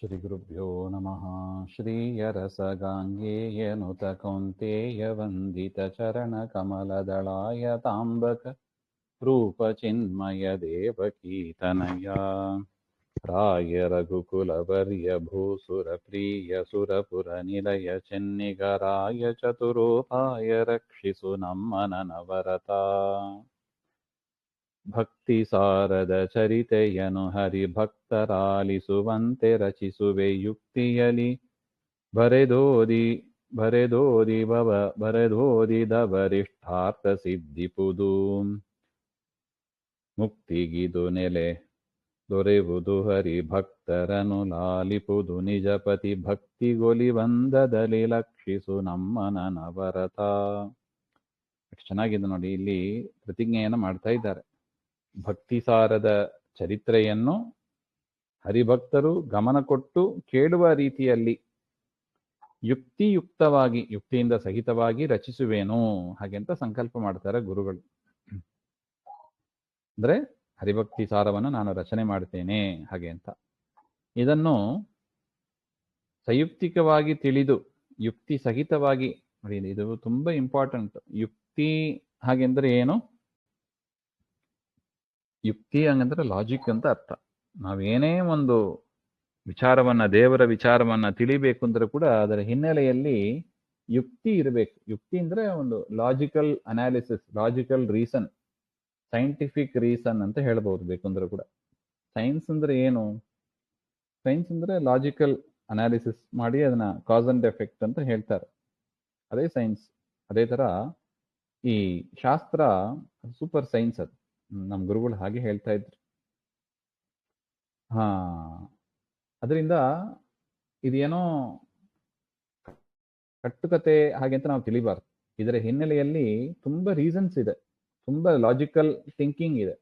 ಶ್ರೀಗುರುಭ್ಯೋ ನಮಃ. ಶ್ರೀಯರಸಗಾಂಗೇಯನುತ ಕೌಂತೇಯ ವಂದಿತ ಚರಣ ಕಮಲದಳಾಯ ತಾಂಬಕ ರೂಪ ಚಿನ್ಮಯ ದೇವಕೀತನಯ ರಾಯ ರಘುಕುಲವರ್ಯ ಭೂಸುರ ಪ್ರಿಯ ಸುರಪುರ ನಿಲಯ ಚೆನ್ನಿಗರಾಯ ಚತುರೋಪಾಯ ರಕ್ಷಿಸು ನಮ್ಮ ನನವರತ. ಭಕ್ತಿ ಸಾರದ ಚರಿತೆಯನು ಹರಿಭಕ್ತರಾಲಿಸುವಂತೆ ರಚಿಸುವೆ ಯುಕ್ತಿಯಲಿ ಬರೆದೋದಿದವರಿಷ್ಠಾರ್ಥ ಸಿದ್ಧಿಪುದು. ಮುಕ್ತಿಗಿದು ನೆಲೆ ದೊರೆವುದು ಹರಿಭಕ್ತರನು ಲಾಲಿಪುದು ನಿಜಪತಿ ಭಕ್ತಿಗೊಲಿವಂದದಲ್ಲಿ ಲಕ್ಷಿಸು ನಮ್ಮ ನನವರತ. ಎಷ್ಟು ಚೆನ್ನಾಗಿದೆ ನೋಡಿ, ಇಲ್ಲಿ ಪ್ರತಿಜ್ಞೆಯನ್ನು ಮಾಡ್ತಾ ಇದ್ದಾರೆ. ಭಕ್ತಿಸಾರದ ಚರಿತ್ರೆಯನ್ನು ಹರಿಭಕ್ತರು ಗಮನ ಕೊಟ್ಟು ಕೇಳುವ ರೀತಿಯಲ್ಲಿ ಯುಕ್ತಿಯುಕ್ತವಾಗಿ, ಯುಕ್ತಿಯಿಂದ ಸಹಿತವಾಗಿ ರಚಿಸುವೇನು ಹಾಗೆ ಅಂತ ಸಂಕಲ್ಪ ಮಾಡ್ತಾರೆ ಗುರುಗಳು. ಅಂದ್ರೆ ಹರಿಭಕ್ತಿ ಸಾರವನ್ನು ನಾನು ರಚನೆ ಮಾಡ್ತೇನೆ ಹಾಗೆ ಅಂತ. ಇದನ್ನು ಸಂಯುಕ್ತಿಕವಾಗಿ ತಿಳಿದು ಯುಕ್ತಿ ಸಹಿತವಾಗಿ ನೋಡಿ, ಇದು ತುಂಬಾ ಇಂಪಾರ್ಟೆಂಟ್. ಯುಕ್ತಿ ಹಾಗೆಂದ್ರೆ ಏನು? ಯುಕ್ತಿ ಹಂಗಂದ್ರೆ ಲಾಜಿಕ್ ಅಂತ ಅರ್ಥ. ನಾವೇನೇ ಒಂದು ವಿಚಾರವನ್ನ, ದೇವರ ವಿಚಾರವನ್ನ ತಿಳಿಬೇಕು ಅಂದ್ರೆ ಕೂಡ ಅದರ ಹಿನ್ನೆಲೆಯಲ್ಲಿ ಯುಕ್ತಿ ಇರಬೇಕು. ಯುಕ್ತಿ ಅಂದ್ರೆ ಒಂದು logical analysis, logical reason, scientific reason ಅಂತ ಹೇಳ್ಬೋದು ಬೇಕಂದ್ರೆ ಕೂಡ. ಸೈನ್ಸ್ ಅಂದ್ರೆ ಏನು? ಸೈನ್ಸ್ ಅಂದ್ರೆ ಲಾಜಿಕಲ್ ಅನಾಲಿಸಿಸ್ ಮಾಡಿ ಅದನ್ನ ಕಾಸ್ ಅಂಡ್ ಎಫೆಕ್ಟ್ ಅಂತ ಹೇಳ್ತಾರೆ, ಅದೇ ಸೈನ್ಸ್. ಅದೇ ತರ ಈ ಶಾಸ್ತ್ರ ಸೂಪರ್ ಸೈನ್ಸ್. ಅದು ನಮ್ಮ ಗುರುಗಳು ಹಾಗೆ ಹೇಳ್ತಾ ಇದ್ರು. ಅದರಿಂದ ಇದೇನೋ ಕಟ್ಟುಕತೆ ಹಾಗೆ ಅಂತ ನಾವು ತಿಳಿಬಾರ್ದು. ಇದರ ಹಿನ್ನೆಲೆಯಲ್ಲಿ ತುಂಬಾ ರೀಸನ್ಸ್ ಇದೆ, ತುಂಬಾ ಲಾಜಿಕಲ್ ಥಿಂಕಿಂಗ್ ಇದೆ.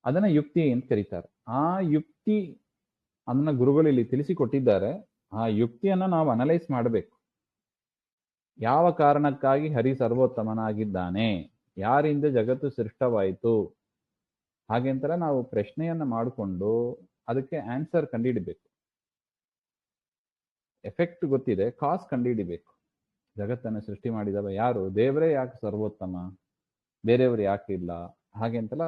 ಅದನ್ನ ಯುಕ್ತಿ ಅಂತ ಕರೀತಾರೆ. ಆ ಯುಕ್ತಿ ಅದನ್ನ ಗುರುಗಳು ಇಲ್ಲಿ ತಿಳಿಸಿಕೊಟ್ಟಿದ್ದಾರೆ. ಆ ಯುಕ್ತಿಯನ್ನ ನಾವು ಅನಲೈಸ್ ಮಾಡಬೇಕು. ಯಾವ ಕಾರಣಕ್ಕಾಗಿ ಹರಿ ಸರ್ವೋತ್ತಮನಾಗಿದ್ದಾನೆ, ಯಾರಿಂದ ಜಗತ್ತು ಸೃಷ್ಟವಾಯಿತು ಹಾಗೆಂತರ ನಾವು ಪ್ರಶ್ನೆಯನ್ನ ಮಾಡಿಕೊಂಡು ಅದಕ್ಕೆ ಆನ್ಸರ್ ಕಂಡುಹಿಡಿಬೇಕು. ಎಫೆಕ್ಟ್ ಗೊತ್ತಿದೆ, ಕಾಸ್ ಕಂಡುಹಿಡಿಬೇಕು. ಜಗತ್ತನ್ನು ಸೃಷ್ಟಿ ಮಾಡಿದವ ಯಾರು? ದೇವರೇ ಯಾಕೆ ಸರ್ವೋತ್ತಮ, ಬೇರೆಯವರು ಯಾಕೆ ಇಲ್ಲ? ಹಾಗೆ ಅಂತೆಲ್ಲ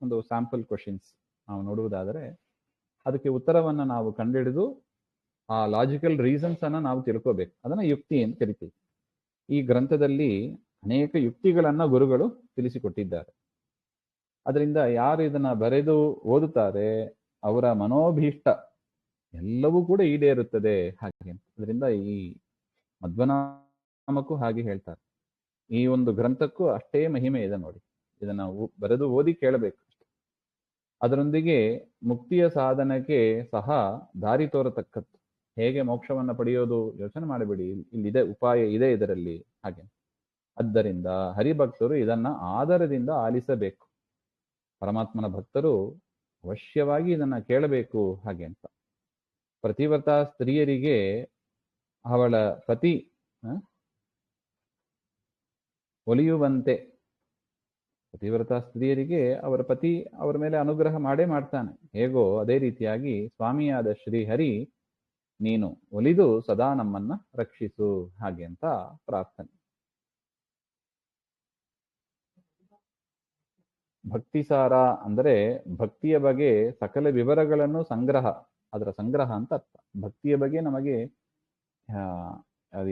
ಒಂದು ಸ್ಯಾಂಪಲ್ ಕ್ವಶನ್ಸ್ ನಾವು ನೋಡುವುದಾದರೆ ಅದಕ್ಕೆ ಉತ್ತರವನ್ನ ನಾವು ಕಂಡುಹಿಡಿದು ಆ ಲಾಜಿಕಲ್ ರೀಸನ್ಸ್ ಅನ್ನ ನಾವು ತಿಳ್ಕೋಬೇಕು. ಅದನ್ನ ಯುಕ್ತಿ ಅಂತ ಕರಿತೀವಿ. ಈ ಗ್ರಂಥದಲ್ಲಿ ಅನೇಕ ಯುಕ್ತಿಗಳನ್ನ ಗುರುಗಳು ತಿಳಿಸಿಕೊಟ್ಟಿದ್ದಾರೆ. ಅದರಿಂದ ಯಾರು ಇದನ್ನ ಬರೆದು ಓದುತ್ತಾರೆ ಅವರ ಮನೋಭೀಷ್ಟ ಎಲ್ಲವೂ ಕೂಡ ಈಡೇರುತ್ತದೆ ಹಾಗೆ. ಅದರಿಂದ ಈ ಮಧ್ವನಾಮಕ್ಕೂ ಹಾಗೆ ಹೇಳ್ತಾರೆ. ಈ ಒಂದು ಗ್ರಂಥಕ್ಕೂ ಅಷ್ಟೇ ಮಹಿಮೆ ಇದೆ ನೋಡಿ. ಇದನ್ನ ಬರೆದು ಓದಿ ಕೇಳಬೇಕು. ಅದರೊಂದಿಗೆ ಮುಕ್ತಿಯ ಸಾಧನಕ್ಕೆ ಸಹ ದಾರಿ ತೋರತಕ್ಕದ್ದು. ಹೇಗೆ ಮೋಕ್ಷವನ್ನ ಪಡೆಯೋದು ಯೋಚನೆ ಮಾಡಬೇಡಿ, ಇಲ್ಲಿದೆ ಉಪಾಯ ಇದೆ ಇದರಲ್ಲಿ ಹಾಗೆ. ಆದ್ದರಿಂದ ಹರಿಭಕ್ತರು ಇದನ್ನ ಆದರದಿಂದ ಆಲಿಸಬೇಕು. ಪರಮಾತ್ಮನ ಭಕ್ತರು ಅವಶ್ಯವಾಗಿ ಇದನ್ನ ಕೇಳಬೇಕು ಹಾಗೆ ಅಂತ. ಪ್ರತಿವ್ರತ ಸ್ತ್ರೀಯರಿಗೆ ಅವಳ ಪತಿ ಒಲಿಯುವಂತೆ, ಪತಿವ್ರತ ಸ್ತ್ರೀಯರಿಗೆ ಅವರ ಪತಿ ಅವರ ಮೇಲೆ ಅನುಗ್ರಹ ಮಾಡೇ ಮಾಡ್ತಾನೆ. ಹೇಗೋ ಅದೇ ರೀತಿಯಾಗಿ ಸ್ವಾಮಿಯಾದ ಶ್ರೀಹರಿ ನೀನು ಒಲಿದು ಸದಾ ನಮ್ಮನ್ನ ರಕ್ಷಿಸು ಹಾಗೆ ಅಂತ ಪ್ರಾರ್ಥನೆ. ಭಕ್ತಿಸಾರ ಅಂದರೆ ಭಕ್ತಿಯ ಬಗ್ಗೆ ಸಕಲ ವಿವರಗಳನ್ನು ಸಂಗ್ರಹ, ಅದರ ಸಂಗ್ರಹ ಅಂತ ಅರ್ಥ. ಭಕ್ತಿಯ ಬಗ್ಗೆ ನಮಗೆ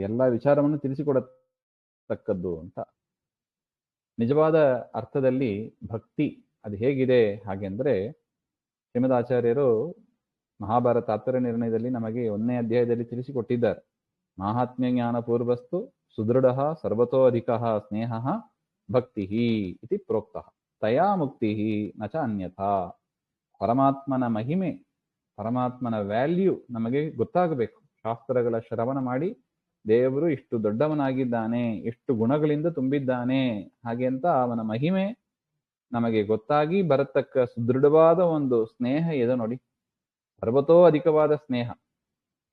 ಎಲ್ಲ ವಿಚಾರವನ್ನು ತಿಳಿಸಿಕೊಡತಕ್ಕದ್ದು ಅಂತ. ನಿಜವಾದ ಅರ್ಥದಲ್ಲಿ ಭಕ್ತಿ ಅದು ಹೇಗಿದೆ ಹಾಗೆಂದ್ರೆ, ಶ್ರೀಮದಾಚಾರ್ಯರು ಮಹಾಭಾರತ ತಾತ್ಪರ್ಯ ನಿರ್ಣಯದಲ್ಲಿ ನಮಗೆ 1ನೇ ಅಧ್ಯಾಯದಲ್ಲಿ ತಿಳಿಸಿಕೊಟ್ಟಿದ್ದಾರೆ. ಮಾಹಾತ್ಮ್ಯ ಜ್ಞಾನ ಪೂರ್ವಸ್ತು ಸುದೃಢ ಸರ್ವತೋ ಅಧಿಕ ಸ್ನೇಹ ಭಕ್ತಿ ಇತಿ ಪ್ರೋಕ್ತ ತಯಾ ಮುಕ್ತಿ ನಚ ಅನ್ಯಥಾ. ಪರಮಾತ್ಮನ ಮಹಿಮೆ, ಪರಮಾತ್ಮನ ವ್ಯಾಲ್ಯೂ ನಮಗೆ ಗೊತ್ತಾಗಬೇಕು. ಶಾಸ್ತ್ರಗಳ ಶ್ರವಣ ಮಾಡಿ ದೇವರು ಇಷ್ಟು ದೊಡ್ಡವನಾಗಿದ್ದಾನೆ, ಎಷ್ಟು ಗುಣಗಳಿಂದ ತುಂಬಿದ್ದಾನೆ ಹಾಗೆ ಅಂತ ಅವನ ಮಹಿಮೆ ನಮಗೆ ಗೊತ್ತಾಗಿ ಬರತಕ್ಕ ಸುದೃಢವಾದ ಒಂದು ಸ್ನೇಹ ಇದೆ ನೋಡಿ, ಸರ್ವತೋ ಅಧಿಕವಾದ ಸ್ನೇಹ.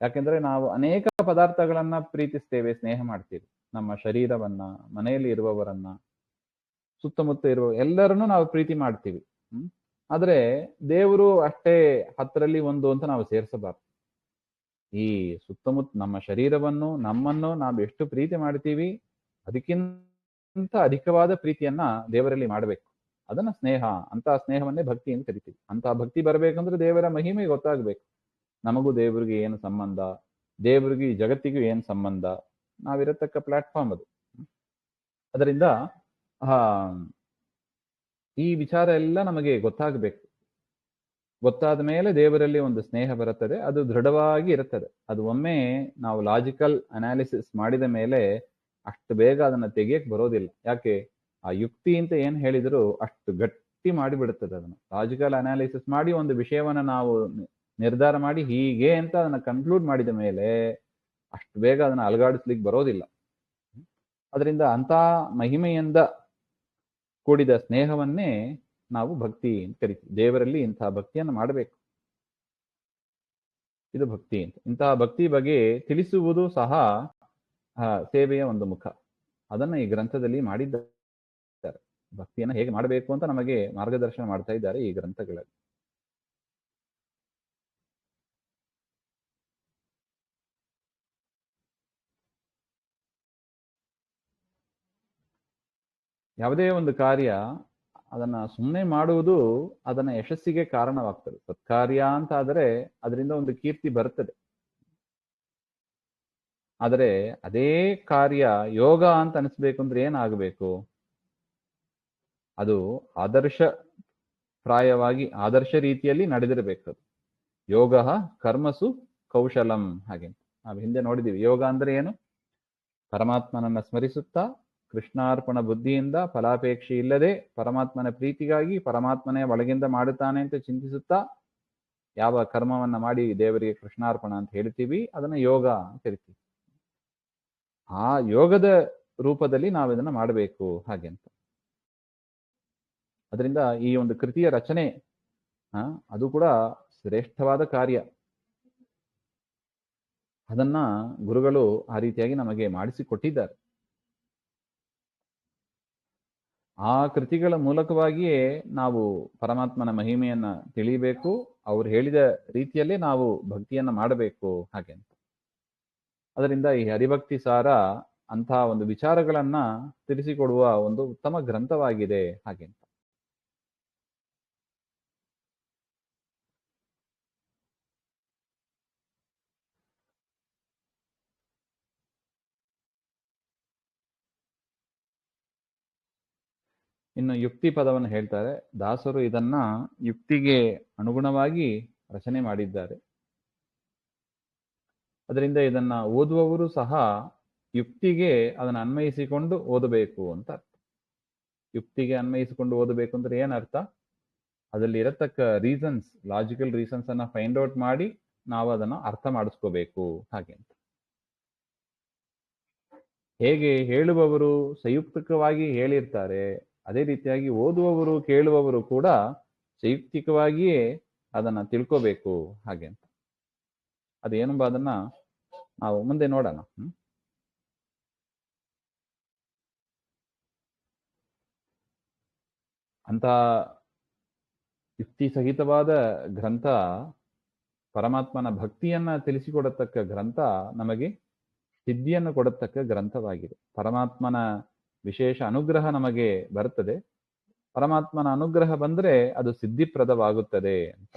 ಯಾಕೆಂದ್ರೆ ನಾವು ಅನೇಕ ಪದಾರ್ಥಗಳನ್ನ ಪ್ರೀತಿಸ್ತೇವೆ, ಸ್ನೇಹ ಮಾಡ್ತೀವಿ. ನಮ್ಮ ಶರೀರವನ್ನ, ಮನೆಯಲ್ಲಿ ಇರುವವರನ್ನ, ಸುತ್ತಮುತ್ತ ಇರುವ ಎಲ್ಲರನ್ನೂ ನಾವು ಪ್ರೀತಿ ಮಾಡ್ತೀವಿ. ಆದ್ರೆ ದೇವರು ಅಷ್ಟೇ 10ರಲ್ಲಿ 1 ಅಂತ ನಾವು ಸೇರಿಸಬಾರ್ದು. ಈ ಸುತ್ತಮುತ್ತ ನಮ್ಮ ಶರೀರವನ್ನು ನಮ್ಮನ್ನು ನಾವು ಎಷ್ಟು ಪ್ರೀತಿ ಮಾಡ್ತೀವಿ ಅದಕ್ಕಿಂತ ಅಧಿಕವಾದ ಪ್ರೀತಿಯನ್ನ ದೇವರಲ್ಲಿ ಮಾಡಬೇಕು. ಅದನ್ನ ಸ್ನೇಹ, ಅಂತಹ ಸ್ನೇಹವನ್ನೇ ಭಕ್ತಿ ಅಂತ ಕರಿತೀವಿ. ಅಂತಹ ಭಕ್ತಿ ಬರಬೇಕಂದ್ರೆ ದೇವರ ಮಹಿಮೆ ಗೊತ್ತಾಗ್ಬೇಕು. ನಮಗೂ ದೇವರಿಗೆ ಏನು ಸಂಬಂಧ, ದೇವರಿಗೆ ಈ ಜಗತ್ತಿಗೂ ಏನು ಸಂಬಂಧ, ನಾವಿರತಕ್ಕ ಪ್ಲಾಟ್ಫಾರ್ಮ್ ಅದು. ಅದರಿಂದ ಆ ಈ ವಿಚಾರ ಎಲ್ಲ ನಮಗೆ ಗೊತ್ತಾಗಬೇಕು. ಗೊತ್ತಾದ ಮೇಲೆ ದೇವರಲ್ಲಿ ಒಂದು ಸ್ನೇಹ ಬರುತ್ತದೆ, ಅದು ದೃಢವಾಗಿ ಇರುತ್ತದೆ. ಅದು ಒಮ್ಮೆ ನಾವು ಲಾಜಿಕಲ್ ಅನಾಲಿಸಿಸ್ ಮಾಡಿದ ಮೇಲೆ ಅಷ್ಟು ಬೇಗ ಅದನ್ನ ತೆಗಿಯಕ್ ಬರೋದಿಲ್ಲ. ಯಾಕೆ? ಆ ಯುಕ್ತಿ ಅಂತ ಏನ್ ಹೇಳಿದ್ರು ಅಷ್ಟು ಗಟ್ಟಿ ಮಾಡಿಬಿಡುತ್ತದೆ. ಅದನ್ನ ಲಾಜಿಕಲ್ ಅನಾಲಿಸಿಸ್ ಮಾಡಿ ಒಂದು ವಿಷಯವನ್ನ ನಾವು ನಿರ್ಧಾರ ಮಾಡಿ ಹೀಗೆ ಅಂತ ಅದನ್ನ ಕನ್ಕ್ಲೂಡ್ ಮಾಡಿದ ಮೇಲೆ ಅಷ್ಟು ಬೇಗ ಅದನ್ನ ಅಲಗಾಡಿಸ್ಲಿಕ್ಕೆ ಬರೋದಿಲ್ಲ. ಅದರಿಂದ ಅಂತ ಮಹಿಮೆಯಿಂದ ಕೂಡಿದ ಸ್ನೇಹವನ್ನೇ ನಾವು ಭಕ್ತಿ ಅಂತ ಕರಿತೀವಿ. ದೇವರಲ್ಲಿ ಇಂತಹ ಭಕ್ತಿಯನ್ನು ಮಾಡಬೇಕು, ಇದು ಭಕ್ತಿ ಅಂತ. ಇಂತಹ ಭಕ್ತಿ ಬಗ್ಗೆ ತಿಳಿಸುವುದು ಸಹ ಸೇವೆಯ ಒಂದು ಮುಖ. ಅದನ್ನ ಈ ಗ್ರಂಥದಲ್ಲಿ ಮಾಡಿದ್ದಾರೆ. ಭಕ್ತಿಯನ್ನು ಹೇಗೆ ಮಾಡಬೇಕು ಅಂತ ನಮಗೆ ಮಾರ್ಗದರ್ಶನ ಮಾಡ್ತಾ ಇದ್ದಾರೆ ಈ ಗ್ರಂಥಗಳಲ್ಲಿ. ಯಾವುದೇ ಒಂದು ಕಾರ್ಯ ಅದನ್ನ ಸುಮ್ಮನೆ ಮಾಡುವುದು ಅದನ್ನ ಯಶಸ್ಸಿಗೆ ಕಾರಣವಾಗ್ತದೆ. ಸತ್ಕಾರ್ಯ ಅಂತ ಆದರೆ ಅದರಿಂದ ಒಂದು ಕೀರ್ತಿ ಬರ್ತದೆ. ಆದರೆ ಅದೇ ಕಾರ್ಯ ಯೋಗ ಅಂತ ಅನಿಸ್ಬೇಕು ಅಂದ್ರೆ ಏನಾಗಬೇಕು? ಅದು ಆದರ್ಶ ಪ್ರಾಯವಾಗಿ ಆದರ್ಶ ರೀತಿಯಲ್ಲಿ ನಡೆದಿರಬೇಕು. ಯೋಗ ಕರ್ಮಸು ಕೌಶಲಂ. ಹಾಗೆ ನಾವು ಹಿಂದೆ ನೋಡಿದೀವಿ. ಯೋಗ ಅಂದ್ರೆ ಏನು? ಪರಮಾತ್ಮನನ್ನ ಸ್ಮರಿಸುತ್ತಾ ಕೃಷ್ಣಾರ್ಪಣ ಬುದ್ಧಿಯಿಂದ ಫಲಾಪೇಕ್ಷೆ ಇಲ್ಲದೆ ಪರಮಾತ್ಮನ ಪ್ರೀತಿಗಾಗಿ ಪರಮಾತ್ಮನೇ ಒಳಗಿಂದ ಮಾಡುತ್ತಾನೆ ಅಂತ ಚಿಂತಿಸುತ್ತಾ ಯಾವ ಕರ್ಮವನ್ನ ಮಾಡಿ ದೇವರಿಗೆ ಕೃಷ್ಣಾರ್ಪಣ ಅಂತ ಹೇಳ್ತೀವಿ ಅದನ್ನ ಯೋಗ ಅಂತ ಹೇಳ್ತೀವಿ. ಆ ಯೋಗದ ರೂಪದಲ್ಲಿ ನಾವು ಇದನ್ನ ಮಾಡಬೇಕು ಹಾಗೆ ಅಂತ. ಅದರಿಂದ ಈ ಒಂದು ಕೃತಿಯ ರಚನೆ ಅದು ಕೂಡ ಶ್ರೇಷ್ಠವಾದ ಕಾರ್ಯ. ಅದನ್ನ ಗುರುಗಳು ಆ ರೀತಿಯಾಗಿ ನಮಗೆ ಮಾಡಿಸಿಕೊಟ್ಟಿದ್ದಾರೆ. ಆ ಕೃತಿಗಳ ಮೂಲಕವಾಗಿಯೇ ನಾವು ಪರಮಾತ್ಮನ ಮಹಿಮೆಯನ್ನ ತಿಳಿಯಬೇಕು. ಅವ್ರು ಹೇಳಿದ ರೀತಿಯಲ್ಲೇ ನಾವು ಭಕ್ತಿಯನ್ನ ಮಾಡಬೇಕು ಹಾಗೆ ಅಂತ. ಅದರಿಂದ ಈ ಹರಿಭಕ್ತಿ ಸಾರ ಅಂತಹ ಒಂದು ವಿಚಾರಗಳನ್ನ ತಿಳಿಸಿಕೊಡುವ ಒಂದು ಉತ್ತಮ ಗ್ರಂಥವಾಗಿದೆ ಹಾಗೆ ಅಂತ. ಇನ್ನು ಯುಕ್ತಿ ಪದವನ್ನು ಹೇಳ್ತಾರೆ. ದಾಸರು ಇದನ್ನ ಯುಕ್ತಿಗೆ ಅನುಗುಣವಾಗಿ ರಚನೆ ಮಾಡಿದ್ದಾರೆ. ಅದರಿಂದ ಇದನ್ನ ಓದುವವರು ಸಹ ಯುಕ್ತಿಗೆ ಅದನ್ನು ಅನ್ವಯಿಸಿಕೊಂಡು ಓದಬೇಕು ಅಂತ ಅರ್ಥ. ಯುಕ್ತಿಗೆ ಅನ್ವಯಿಸಿಕೊಂಡು ಓದಬೇಕು ಅಂದ್ರೆ ಏನರ್ಥ? ಅದರಲ್ಲಿ ಇರತಕ್ಕ ರೀಸನ್ಸ್, ಲಾಜಿಕಲ್ ರೀಸನ್ಸ್ ಅನ್ನ ಫೈಂಡ್ ಔಟ್ ಮಾಡಿ ನಾವು ಅದನ್ನ ಅರ್ಥ ಮಾಡಿಸ್ಕೋಬೇಕು ಹಾಗೆ ಅಂತ. ಹೇಗೆ ಹೇಳುವವರು ಸಂಯುಕ್ತಿಕವಾಗಿ ಹೇಳಿರ್ತಾರೆ, ಅದೇ ರೀತಿಯಾಗಿ ಓದುವವರು ಕೇಳುವವರು ಕೂಡ ಸಂಯುಕ್ತಿಕವಾಗಿಯೇ ಅದನ್ನ ತಿಳ್ಕೋಬೇಕು ಹಾಗೆ ಅಂತ. ಅದೇನೆಂಬ ಅದನ್ನ ನಾವು ಮುಂದೆ ನೋಡೋಣ. ಅಂತ ಯುಕ್ತಿ ಸಹಿತವಾದ ಗ್ರಂಥ, ಪರಮಾತ್ಮನ ಭಕ್ತಿಯನ್ನ ತಿಳಿಸಿಕೊಡತಕ್ಕ ಗ್ರಂಥ, ನಮಗೆ ಸಿದ್ಧಿಯನ್ನು ಕೊಡತಕ್ಕ ಗ್ರಂಥವಾಗಿದೆ. ಪರಮಾತ್ಮನ ವಿಶೇಷ ಅನುಗ್ರಹ ನಮಗೆ ಬರುತ್ತದೆ. ಪರಮಾತ್ಮನ ಅನುಗ್ರಹ ಬಂದ್ರೆ ಅದು ಸಿದ್ಧಿಪ್ರದವಾಗುತ್ತದೆ ಅಂತ.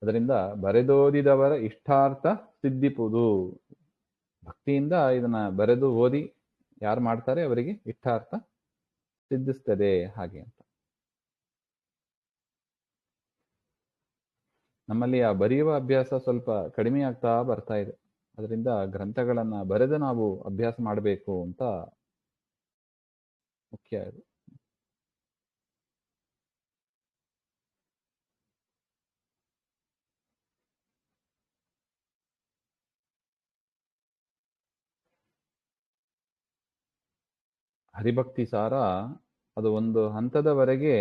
ಅದರಿಂದ ಬರೆದೋದಿದವರ ಇಷ್ಟಾರ್ಥ ಸಿದ್ಧಿಪುದು. ಭಕ್ತಿಯಿಂದ ಇದನ್ನ ಬರೆದು ಓದಿ ಯಾರು ಮಾಡ್ತಾರೆ ಅವರಿಗೆ ಇಷ್ಟಾರ್ಥ ಸಿದ್ಧಿಸ್ತದೆ ಹಾಗೆ ಅಂತ. ನಮ್ಮಲ್ಲಿ ಆ ಬರೆಯುವ ಅಭ್ಯಾಸ ಸ್ವಲ್ಪ ಕಡಿಮೆ ಆಗ್ತಾ ಬರ್ತಾ ಇದೆ. ಅದರಿಂದ ಗ್ರಂಥಗಳನ್ನ ಬರೆದು ನಾವು ಅಭ್ಯಾಸ ಮಾಡಬೇಕು ಅಂತ ಮುಖ್ಯ ಇದು. ಹರಿಭಕ್ತಿ ಸಾರ ಅದು ಒಂದು ಹಂತದವರೆಗೆ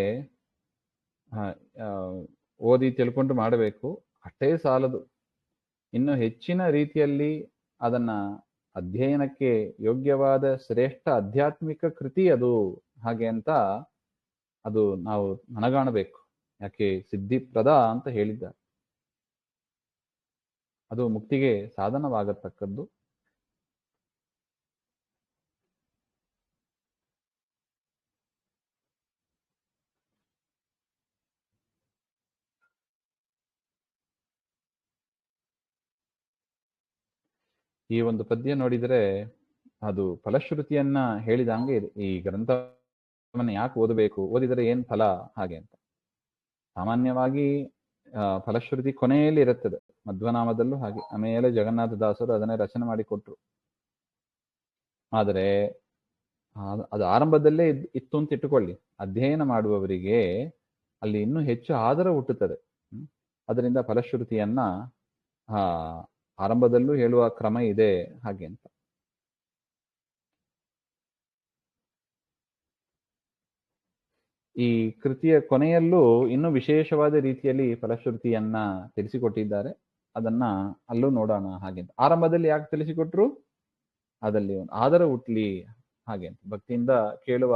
ಓದಿ ತಿಳ್ಕೊಂಡು ಮಾಡಬೇಕು, ಅಷ್ಟೇ ಸಾಲದು. ಇನ್ನು ಹೆಚ್ಚಿನ ರೀತಿಯಲ್ಲಿ ಅದನ್ನ ಅಧ್ಯಯನಕ್ಕೆ ಯೋಗ್ಯವಾದ ಶ್ರೇಷ್ಠ ಆಧ್ಯಾತ್ಮಿಕ ಕೃತಿ ಅದು ಹಾಗೆ ಅಂತ ಅದು ನಾವು ಮನಗಾಣಬೇಕು. ಯಾಕೆ ಸಿದ್ಧಿಪ್ರದ ಅಂತ ಹೇಳಿದ್ದಾರೆ. ಅದು ಮುಕ್ತಿಗೆ ಸಾಧನವಾಗತಕ್ಕದ್ದು. ಈ ಒಂದು ಪದ್ಯ ನೋಡಿದರೆ ಅದು ಫಲಶ್ರುತಿಯನ್ನ ಹೇಳಿದಂಗೆ ಇದೆ. ಈ ಗ್ರಂಥವನ್ನು ಯಾಕೆ ಓದಬೇಕು, ಓದಿದರೆ ಏನ್ ಫಲ ಹಾಗೆ ಅಂತ. ಸಾಮಾನ್ಯವಾಗಿ ಫಲಶ್ರುತಿ ಕೊನೆಯಲ್ಲಿ ಇರುತ್ತದೆ, ಮಧ್ವನಾಮದಲ್ಲೂ ಹಾಗೆ. ಆಮೇಲೆ ಜಗನ್ನಾಥದಾಸರು ಅದನ್ನೇ ರಚನೆ ಮಾಡಿಕೊಟ್ರು. ಆದರೆ ಅದು ಆರಂಭದಲ್ಲೇ ಇತ್ತು ಅಂತ ಇಟ್ಟುಕೊಳ್ಳಿ, ಅಧ್ಯಯನ ಮಾಡುವವರಿಗೆ ಅಲ್ಲಿ ಇನ್ನೂ ಹೆಚ್ಚು ಆದರ ಹುಟ್ಟುತ್ತದೆ. ಅದರಿಂದ ಫಲಶ್ರುತಿಯನ್ನ ಆರಂಭದಲ್ಲೂ ಹೇಳುವ ಕ್ರಮ ಇದೆ ಹಾಗೆ ಅಂತ. ಈ ಕೃತಿಯ ಕೊನೆಯಲ್ಲೂ ಇನ್ನೂ ವಿಶೇಷವಾದ ರೀತಿಯಲ್ಲಿ ಫಲಶ್ರುತಿಯನ್ನ ತಿಳಿಸಿಕೊಟ್ಟಿದ್ದಾರೆ. ಅದನ್ನ ಅಲ್ಲೂ ನೋಡೋಣ ಹಾಗೆ ಅಂತ. ಆರಂಭದಲ್ಲಿ ಯಾಕೆ ತಿಳಿಸಿಕೊಟ್ರು, ಅದಲ್ಲಿ ಒಂದು ಆದರ ಹುಟ್ಲಿ ಹಾಗೆ ಅಂತ, ಭಕ್ತಿಯಿಂದ ಕೇಳುವ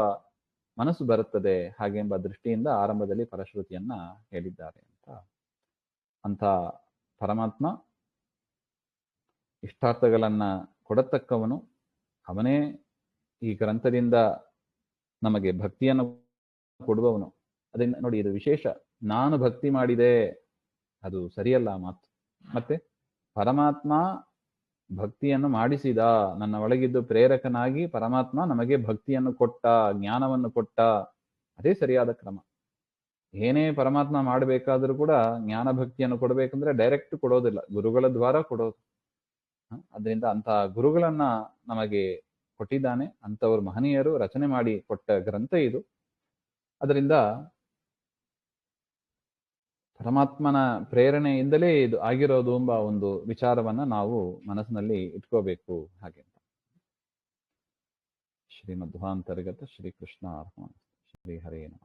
ಮನಸ್ಸು ಬರುತ್ತದೆ ಹಾಗೆ ಎಂಬ ದೃಷ್ಟಿಯಿಂದ ಆರಂಭದಲ್ಲಿ ಫಲಶ್ರುತಿಯನ್ನ ಹೇಳಿದ್ದಾರೆ ಅಂತ. ಅಂತ ಪರಮಾತ್ಮ ಇಷ್ಟಾರ್ಥಗಳನ್ನ ಕೊಡತಕ್ಕವನು, ಅವನೇ ಈ ಗ್ರಂಥದಿಂದ ನಮಗೆ ಭಕ್ತಿಯನ್ನು ಕೊಡುವವನು. ಅದರಿಂದ ನೋಡಿ, ಇದು ವಿಶೇಷ. ನಾನು ಭಕ್ತಿ ಮಾಡಿದೆ, ಅದು ಸರಿಯಲ್ಲ ಮಾತು. ಮತ್ತೆ ಪರಮಾತ್ಮ ಭಕ್ತಿಯನ್ನು ಮಾಡಿಸಿದ, ನನ್ನ ಒಳಗಿದ್ದು ಪ್ರೇರಕನಾಗಿ ಪರಮಾತ್ಮ ನಮಗೆ ಭಕ್ತಿಯನ್ನು ಕೊಟ್ಟ, ಜ್ಞಾನವನ್ನು ಕೊಟ್ಟ, ಅದೇ ಸರಿಯಾದ ಕ್ರಮ. ಏನೇ ಪರಮಾತ್ಮ ಮಾಡಬೇಕಾದ್ರೂ ಕೂಡ ಜ್ಞಾನ ಭಕ್ತಿಯನ್ನು ಕೊಡಬೇಕಂದ್ರೆ ಡೈರೆಕ್ಟ್ ಕೊಡೋದಿಲ್ಲ, ಗುರುಗಳ ದ್ವಾರ ಕೊಡೋದು. ಅದರಿಂದ ಅಂತಹ ಗುರುಗಳನ್ನ ನಮಗೆ ಕೊಟ್ಟಿದ್ದಾನೆ. ಅಂಥವ್ರು ಮಹನೀಯರು ರಚನೆ ಮಾಡಿ ಕೊಟ್ಟ ಗ್ರಂಥ ಇದು. ಅದರಿಂದ ಪರಮಾತ್ಮನ ಪ್ರೇರಣೆಯಿಂದಲೇ ಇದು ಆಗಿರೋದು ಎಂಬ ಒಂದು ವಿಚಾರವನ್ನ ನಾವು ಮನಸ್ಸಿನಲ್ಲಿ ಇಟ್ಕೋಬೇಕು ಹಾಗೆ. ಶ್ರೀಮಧ್ವಾಂತರ್ಗತ ಶ್ರೀಕೃಷ್ಣ ಅರ್ಪಣ. ಶ್ರೀ ಹರೇ ನಮಃ.